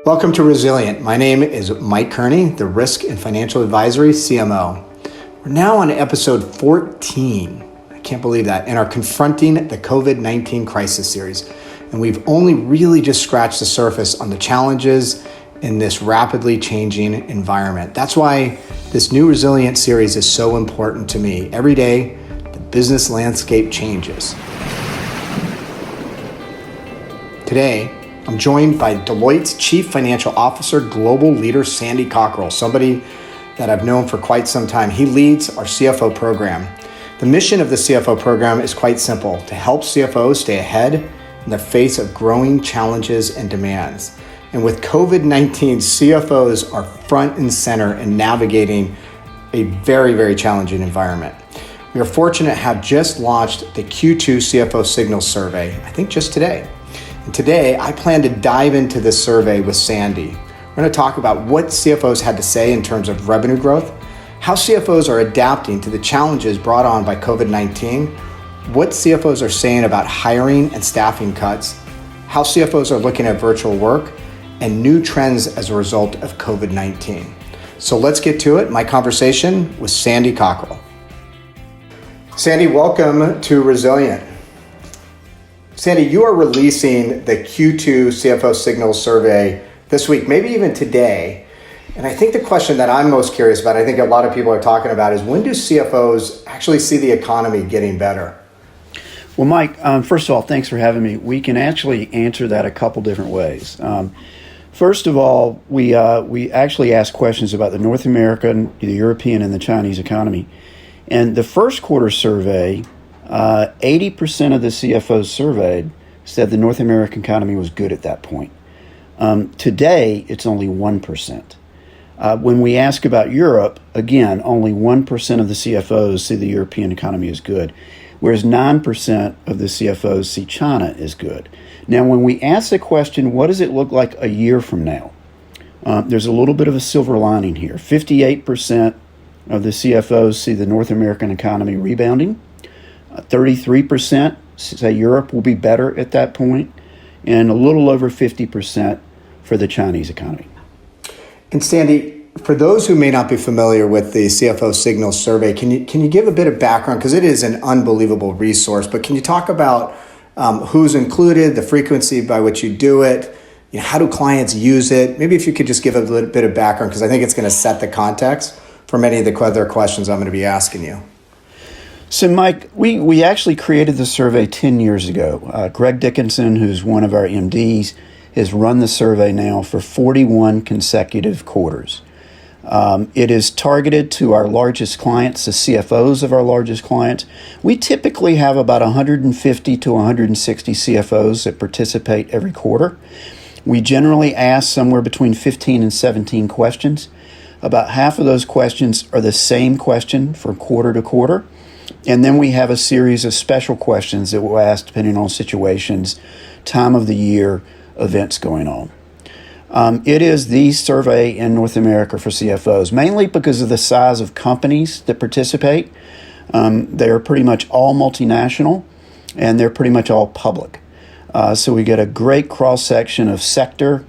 Welcome to Resilient. My name is Mike Kearney, the Risk and Financial Advisory CMO. We're now on episode 14. I can't believe that. In our Confronting the COVID-19 Crisis series. And we've only really just scratched the surface on the challenges in this rapidly changing environment. That's why this new Resilient series is so important to me. Every day, the business landscape changes. Today, I'm joined by Deloitte's Chief Financial Officer, Global Leader, Sandy Cockrell, somebody that I've known for quite some time. He leads our CFO program. The mission of the CFO program is quite simple: to help CFOs stay ahead in the face of growing challenges and demands. And with COVID-19, CFOs are front and center in navigating a very, very challenging environment. We are fortunate to have just launched the Q2 CFO Signals survey, I think just today. And today, I plan to dive into this survey with Sandy. We're going to talk about what CFOs had to say in terms of revenue growth, how CFOs are adapting to the challenges brought on by COVID-19, what CFOs are saying about hiring and staffing cuts, how CFOs are looking at virtual work, and new trends as a result of COVID-19. So let's get to it, my conversation with Sandy Cockrell. Sandy, welcome to Resilient. Sandy, you are releasing the Q2 CFO Signals survey this week, maybe even today. And I think the question that I'm most curious about, I think a lot of people are talking about, is when do CFOs actually see the economy getting better? Well, Mike, first of all, thanks for having me. We can actually answer that a couple different ways. First of all, we actually ask questions about the North American, the European, and the Chinese economy. And the first quarter survey, 80% of the CFOs surveyed said the North American economy was good at that point. Today, it's only 1%. When we ask about Europe, again, only 1% of the CFOs see the European economy as good, whereas 9% of the CFOs see China as good. Now, when we ask the question, what does it look like a year from now? There's a little bit of a silver lining here. 58% of the CFOs see the North American economy rebounding. 33% say Europe will be better at that point, and a little over 50% for the Chinese economy. And Sandy, for those who may not be familiar with the CFO Signals survey, can you give a bit of background? Because it is an unbelievable resource, but can you talk about who's included, the frequency by which you do it, how do clients use it? Maybe if you could just give a little bit of background, because I think it's going to set the context for many of the other questions I'm going to be asking you. So, Mike, we actually created the survey 10 years ago. Greg Dickinson, who's one of our MDs, has run the survey now for 41 consecutive quarters. It is targeted to our largest clients, the CFOs of our largest clients. We typically have about 150 to 160 CFOs that participate every quarter. We generally ask somewhere between 15 and 17 questions. About half of those questions are the same question from quarter to quarter. And then we have a series of special questions that we'll ask depending on situations, time of the year, events going on. It is the survey in North America for CFOs, mainly because of the size of companies that participate. They are pretty much all multinational, and they're pretty much all public. So we get a great cross-section of sector,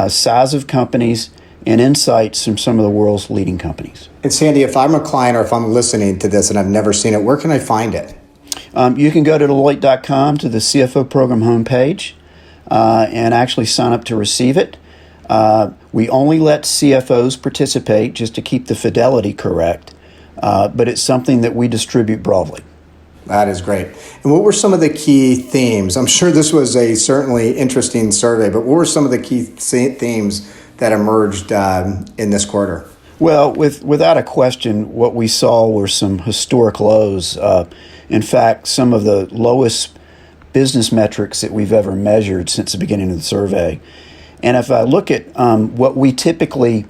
size of companies, and insights from some of the world's leading companies. And Sandy, if I'm a client or if I'm listening to this and I've never seen it, where can I find it? You can go to Deloitte.com to the CFO Program homepage and actually sign up to receive it. We only let CFOs participate just to keep the fidelity correct, but it's something that we distribute broadly. That is great. And what were some of the key themes? I'm sure this was a certainly interesting survey, but what were some of the key themes that emerged in this quarter? Well, without a question, what we saw were some historic lows. In fact, some of the lowest business metrics that we've ever measured since the beginning of the survey. And if I look at what we typically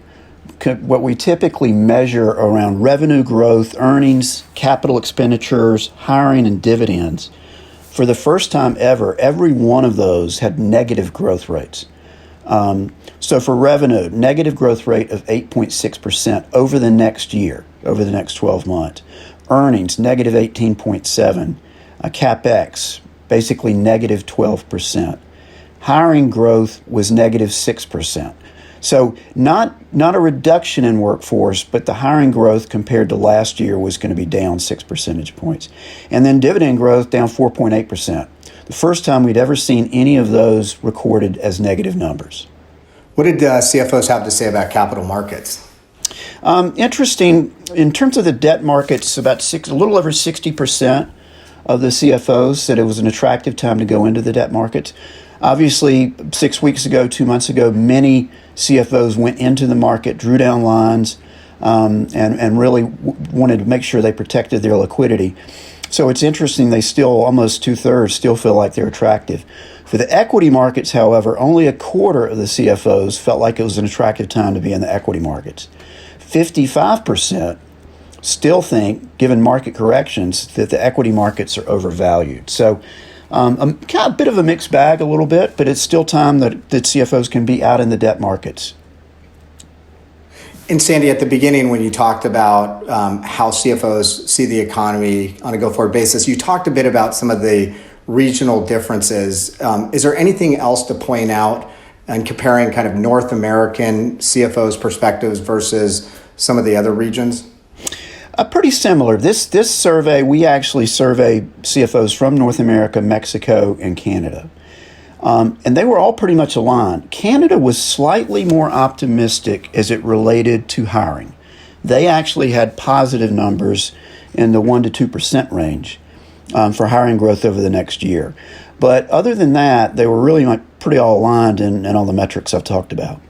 measure around revenue growth, earnings, capital expenditures, hiring, and dividends, for the first time ever, every one of those had negative growth rates. So for revenue, negative growth rate of 8.6% over the next year, over the next 12 months. Earnings, negative 18.7%. CapEx, basically negative 12%. hiring growth was negative 6%. So not a reduction in workforce, but the hiring growth compared to last year was going to be down 6 percentage points. And then dividend growth down 4.8%. The first time we'd ever seen any of those recorded as negative numbers. What did CFOs have to say about capital markets? Interesting. In terms of the debt markets, a little over 60% of the CFOs said it was an attractive time to go into the debt markets. Obviously, 6 weeks ago, 2 months ago, many CFOs went into the market, drew down lines, and really wanted to make sure they protected their liquidity. So it's interesting, they still, almost 2/3, still feel like they're attractive. For the equity markets, however, only a quarter of the CFOs felt like it was an attractive time to be in the equity markets. 55% still think, given market corrections, that the equity markets are overvalued. So kind of a bit of a mixed bag a little bit, but it's still time that CFOs can be out in the debt markets. And Sandy, at the beginning when you talked about how CFOs see the economy on a go-forward basis, you talked a bit about some of the regional differences. Is there anything else to point out and comparing kind of North American CFOs' perspectives versus some of the other regions? Pretty similar. This survey, we actually surveyed CFOs from North America, Mexico, and Canada. And they were all pretty much aligned. Canada was slightly more optimistic as it related to hiring. They actually had positive numbers in the 1% to 2% range for hiring growth over the next year. But other than that, they were really pretty all aligned in all the metrics I've talked about.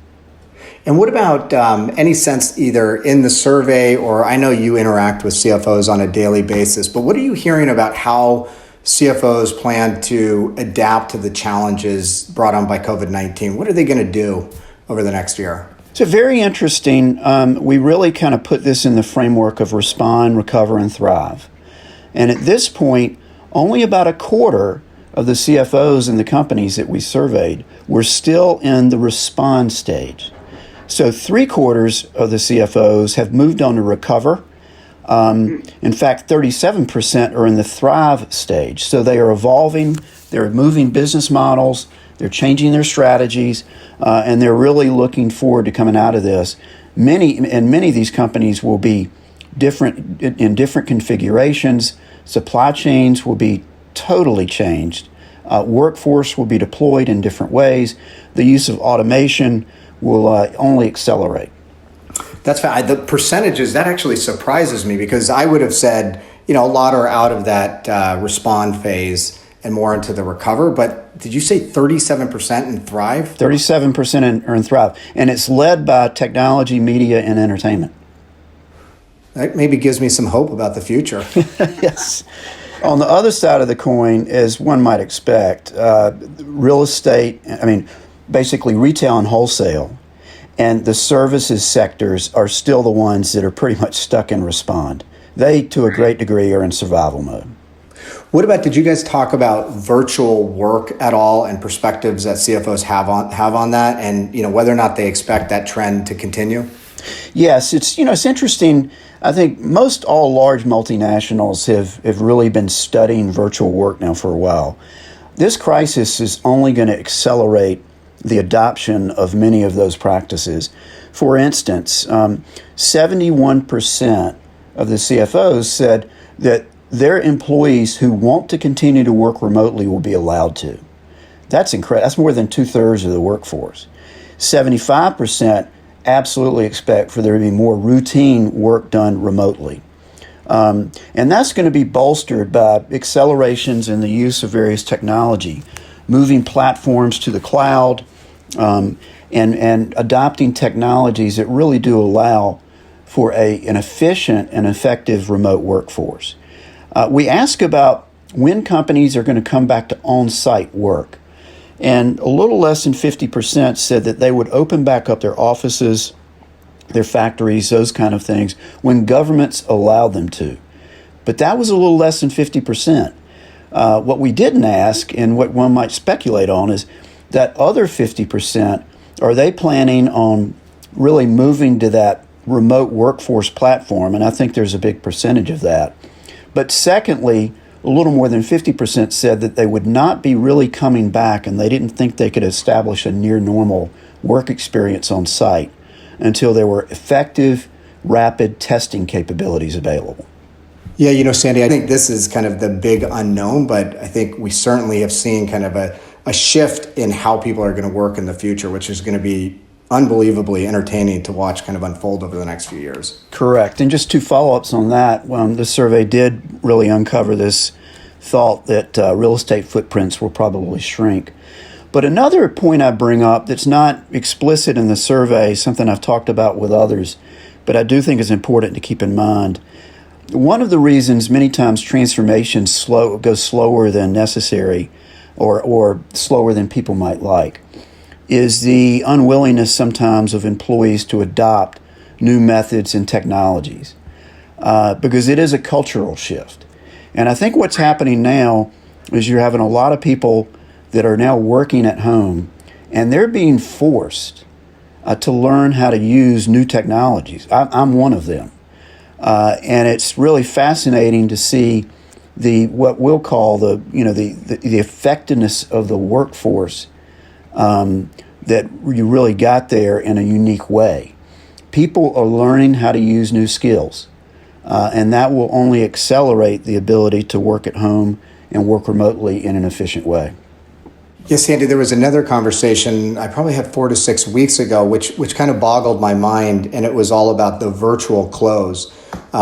And what about any sense either in the survey, or I know you interact with CFOs on a daily basis, but what are you hearing about how CFOs plan to adapt to the challenges brought on by COVID-19? What are they going to do over the next year? So very interesting. We really kind of put this in the framework of respond, recover, and thrive. And at this point, only about a quarter of the CFOs in the companies that we surveyed were still in the respond stage. So 3/4 of the CFOs have moved on to recover. In fact, 37% are in the thrive stage. So they are evolving, they're moving business models, they're changing their strategies, and they're really looking forward to coming out of this. Many of these companies will be different in different configurations. Supply chains will be totally changed. Workforce will be deployed in different ways. The use of automation will only accelerate. That's fine. The percentages, that actually surprises me, because I would have said, a lot are out of that respond phase and more into the recover. But did you say 37% in thrive? 37% are in thrive. And it's led by technology, media, and entertainment. That maybe gives me some hope about the future. Yes. On the other side of the coin, as one might expect, real estate, basically retail and wholesale, and the services sectors are still the ones that are pretty much stuck in respond. They, to a great degree, are in survival mode. What about, did you guys talk about virtual work at all and perspectives that CFOs have on that, and whether or not they expect that trend to continue? Yes, it's interesting. I think most all large multinationals have really been studying virtual work now for a while. This crisis is only going to accelerate the adoption of many of those practices. For instance, 71% of the CFOs said that their employees who want to continue to work remotely will be allowed to. That's incredible. That's more than 2/3 of the workforce. 75% absolutely expect for there to be more routine work done remotely. And that's going to be bolstered by accelerations in the use of various technology, moving platforms to the cloud, and adopting technologies that really do allow for an efficient and effective remote workforce. We ask about when companies are going to come back to on-site work. And a little less than 50% said that they would open back up their offices, their factories, those kind of things, when governments allow them to. But that was a little less than 50%. What we didn't ask, and what one might speculate on, is that other 50%, are they planning on really moving to that remote workforce platform? And I think there's a big percentage of that. But secondly, a little more than 50% said that they would not be really coming back, and they didn't think they could establish a near normal work experience on site until there were effective, rapid testing capabilities available. Yeah, Sandy, I think this is kind of the big unknown, but I think we certainly have seen kind of a shift in how people are going to work in the future, which is going to be unbelievably entertaining to watch kind of unfold over the next few years. Correct. And just two follow-ups on that. The survey did really uncover this thought that real estate footprints will probably shrink. But another point I bring up that's not explicit in the survey, something I've talked about with others, but I do think is important to keep in mind. One of the reasons many times transformation goes slower than necessary or slower than people might like is the unwillingness sometimes of employees to adopt new methods and technologies because it is a cultural shift. And I think what's happening now is you're having a lot of people that are now working at home, and they're being forced to learn how to use new technologies. I'm one of them. And it's really fascinating to see what we'll call the effectiveness of the workforce that you really got there in a unique way. People are learning how to use new skills, and that will only accelerate the ability to work at home and work remotely in an efficient way. Yes, Sandy, there was another conversation I probably had 4 to 6 weeks ago, which kind of boggled my mind, and it was all about the virtual close,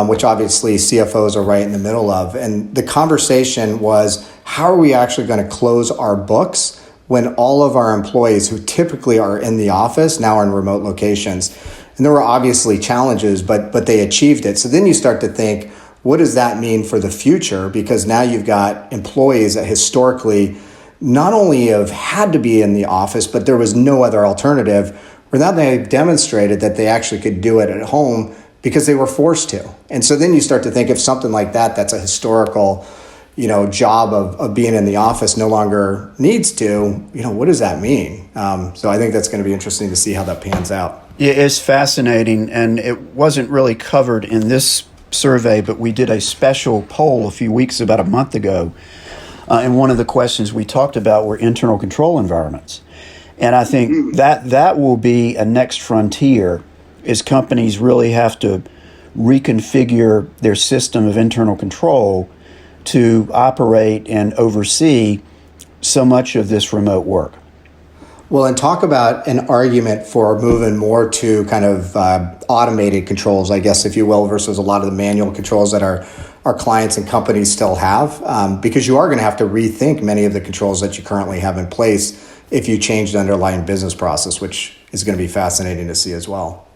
which obviously CFOs are right in the middle of. And the conversation was, how are we actually going to close our books when all of our employees who typically are in the office now are in remote locations? And there were obviously challenges, but they achieved it. So then you start to think, what does that mean for the future? Because now you've got employees that historically not only have had to be in the office, but there was no other alternative, where now they've demonstrated that they actually could do it at home because they were forced to. And so then you start to think if something like that's a historical, job of being in the office no longer needs to, what does that mean? So I think that's going to be interesting to see how that pans out. Yeah, it's fascinating, and it wasn't really covered in this survey, but we did a special poll about a month ago. And one of the questions we talked about were internal control environments. And I think that will be a next frontier as companies really have to reconfigure their system of internal control to operate and oversee so much of this remote work. Well, and talk about an argument for moving more to kind of automated controls, I guess, if you will, versus a lot of the manual controls that our clients and companies still have, because you are going to have to rethink many of the controls that you currently have in place if you change the underlying business process, which is going to be fascinating to see as well.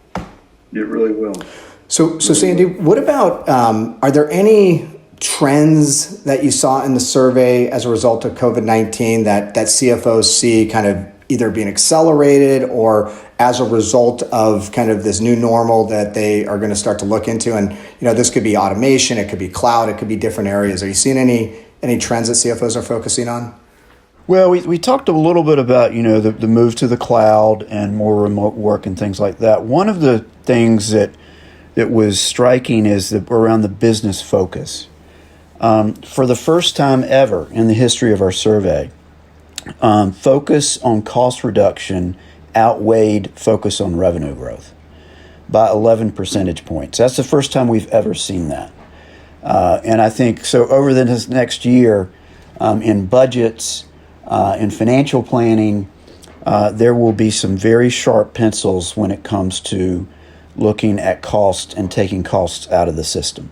It really will. So Sandy, what about, are there any trends that you saw in the survey as a result of COVID-19 that CFOs see kind of either being accelerated or as a result of kind of this new normal that they are going to start to look into? And, this could be automation, it could be cloud, it could be different areas. Are you seeing any trends that CFOs are focusing on? Well, we talked a little bit about, the move to the cloud and more remote work and things like that. One of the things that was striking is around the business focus. For the first time ever in the history of our survey, focus on cost reduction outweighed focus on revenue growth by 11 percentage points. That's the first time we've ever seen that. And I think so over this next year, in budgets, in financial planning, there will be some very sharp pencils when it comes to looking at cost and taking costs out of the system.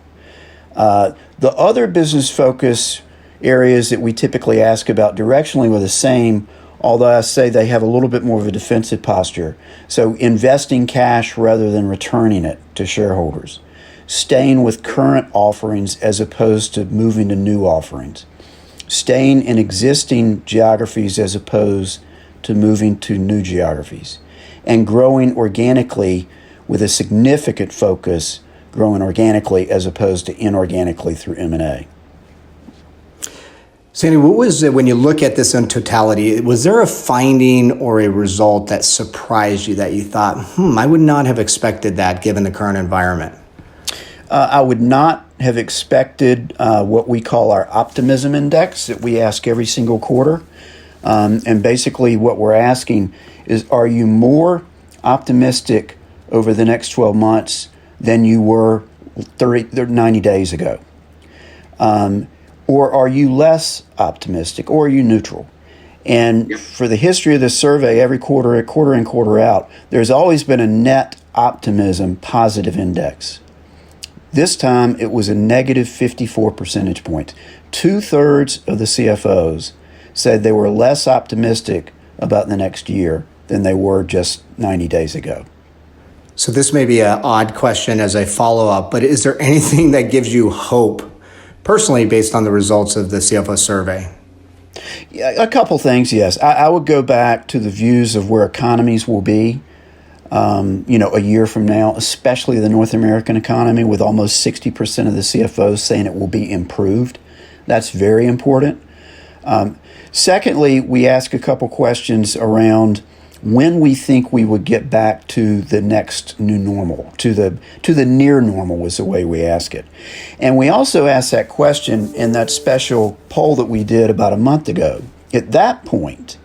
The other business focus areas that we typically ask about directionally were the same, although I say they have a little bit more of a defensive posture. So investing cash rather than returning it to shareholders. Staying with current offerings as opposed to moving to new offerings. Staying in existing geographies as opposed to moving to new geographies. And growing organically with a significant focus, growing organically as opposed to inorganically through M&A. Sandy, what was it when you look at this in totality? Was there a finding or a result that surprised you that you thought, I would not have expected that given the current environment? I would not have expected what we call our optimism index that we ask every single quarter. And basically what we're asking is, are you more optimistic over the next 12 months than you were 90 days ago? Or are you less optimistic, or are you neutral? And for the history of this survey, every quarter in, quarter out, there's always been a net optimism positive index. This time, it was a negative 54 percentage points. 2/3 of the CFOs said they were less optimistic about the next year than they were just 90 days ago. So this may be an odd question as a follow-up, but is there anything that gives you hope personally based on the results of the CFO survey? Yeah, a couple things, yes. I would go back to the views of where economies will be, a year from now, especially the North American economy, with almost 60% of the CFOs saying it will be improved. That's very important. Secondly, we ask a couple questions around when we think we would get back to the next new normal, to the near normal was the way we ask it. And we also asked that question in that special poll that we did about a month ago. At that point,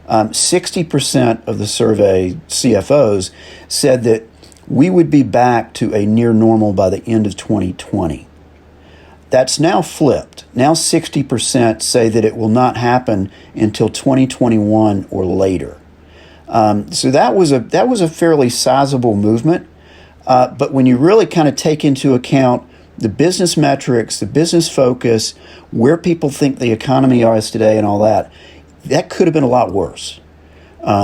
60% of the survey CFOs said that we would be back to a near normal by the end of 2020. That's now flipped. Now 60% say that it will not happen until 2021 or later. So that was a fairly sizable movement. But when you really kind of take into account the business metrics, the business focus, where people think the economy is today and all that, that could have been a lot worse.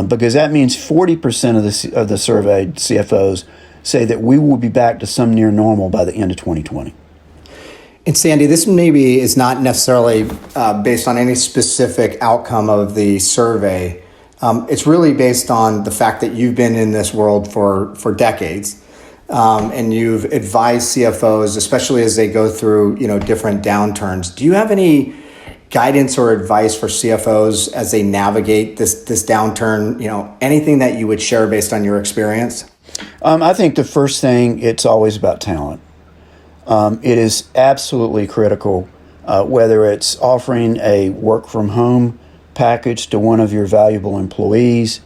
Because that means 40% of the surveyed CFOs say that we will be back to some near normal by the end of 2020. And Sandy, this maybe is not necessarily based on any specific outcome of the survey. It's really based on the fact that you've been in this world for decades, and you've advised CFOs, especially as they go through different downturns. Do you have any guidance or advice for CFOs as they navigate this downturn? Anything that you would share based on your experience? I think the first thing, it's always about talent. It is absolutely critical, whether it's offering a work from home package to one of your valuable employees,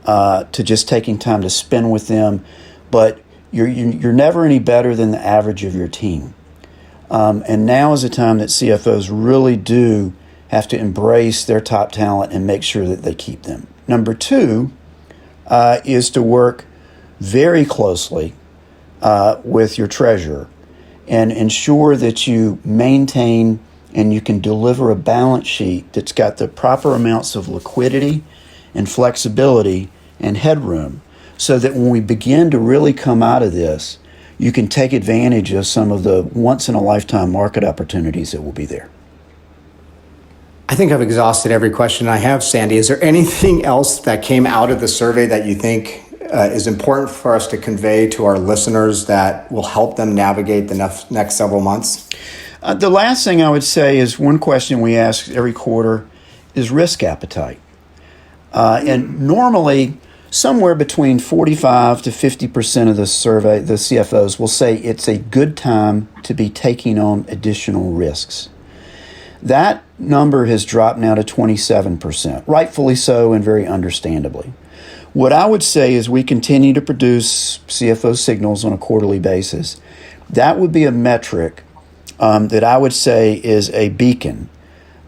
to just taking time to spend with them, but you're never any better than the average of your team. And now is a time that CFOs really do have to embrace their top talent and make sure that they keep them. Number two is to work very closely with your treasurer and ensure that you maintain and you can deliver a balance sheet that's got the proper amounts of liquidity and flexibility and headroom, so that when we begin to really come out of this, you can take advantage of some of the once-in-a-lifetime market opportunities that will be there. I think I've exhausted every question I have, Sandy. Is there anything else that came out of the survey that you think is important for us to convey to our listeners that will help them navigate the next several months? The last thing I would say is one question we ask every quarter is risk appetite. And normally, somewhere between 45 to 50% of the survey, the CFOs will say it's a good time to be taking on additional risks. That number has dropped now to 27%, rightfully so and very understandably. What I would say is we continue to produce CFO Signals on a quarterly basis. That would be a metric that I would say is a beacon.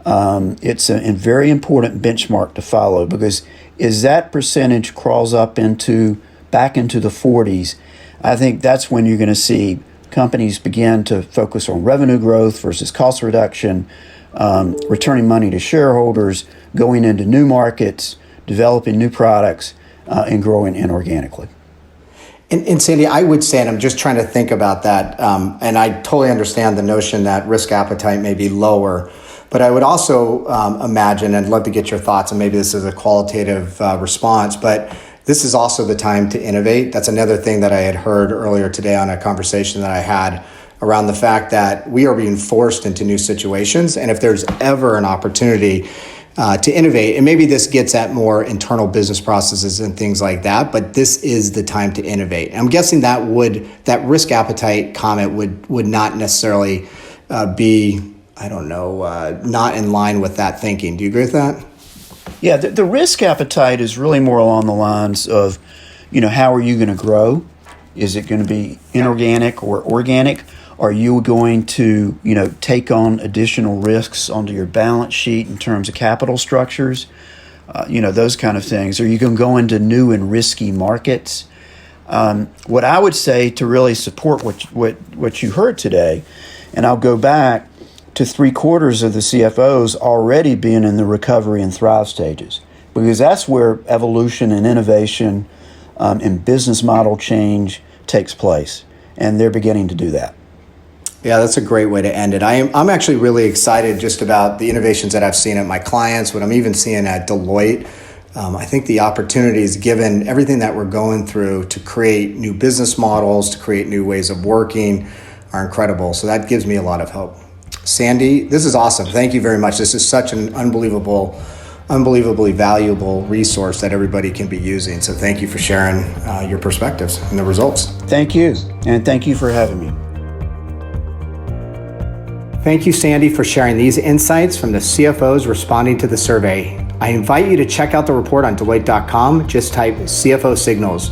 It's a very important benchmark to follow, because as that percentage crawls up back into the 40s, I think that's when you're going to see companies begin to focus on revenue growth versus cost reduction, returning money to shareholders, going into new markets, developing new products, and growing inorganically. And Sandy, I would say, and I'm just trying to think about that, and I totally understand the notion that risk appetite may be lower, but I would also imagine, and I'd love to get your thoughts, and maybe this is a qualitative response, but this is also the time to innovate. That's another thing that I had heard earlier today on a conversation that I had around the fact that we are being forced into new situations, and if there's ever an opportunity to innovate. And maybe this gets at more internal business processes and things like that, but this is the time to innovate. I'm guessing that risk appetite comment would not necessarily be, not in line with that thinking. Do you agree with that? Yeah, the risk appetite is really more along the lines of, how are you going to grow? Is it going to be inorganic or organic? Are you going to, take on additional risks onto your balance sheet in terms of capital structures? Those kind of things. Are you going to go into new and risky markets? What I would say to really support what you heard today, and I'll go back to 3/4 of the CFOs already being in the recovery and thrive stages, because that's where evolution and innovation and business model change takes place, and they're beginning to do that. Yeah, that's a great way to end it. I'm actually really excited just about the innovations that I've seen at my clients, what I'm even seeing at Deloitte. I think the opportunities, given everything that we're going through to create new business models, to create new ways of working, are incredible. So that gives me a lot of hope. Sandy, this is awesome. Thank you very much. This is such an unbelievably valuable resource that everybody can be using. So thank you for sharing your perspectives and the results. Thank you, and thank you for having me. Thank you, Sandy, for sharing these insights from the CFOs responding to the survey. I invite you to check out the report on Deloitte.com. Just type CFO Signals.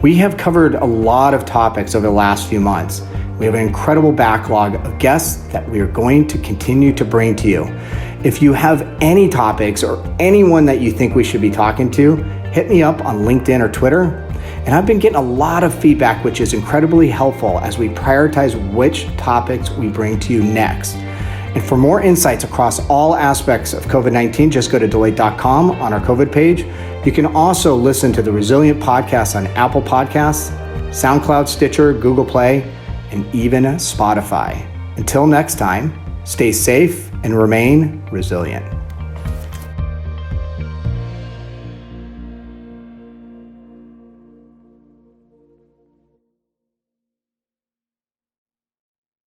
We have covered a lot of topics over the last few months. We have an incredible backlog of guests that we are going to continue to bring to you. If you have any topics or anyone that you think we should be talking to, hit me up on LinkedIn or Twitter. And I've been getting a lot of feedback, which is incredibly helpful as we prioritize which topics we bring to you next. And for more insights across all aspects of COVID-19, just go to Deloitte.com on our COVID page. You can also listen to the Resilient Podcast on Apple Podcasts, SoundCloud, Stitcher, Google Play, and even Spotify. Until next time, stay safe and remain resilient.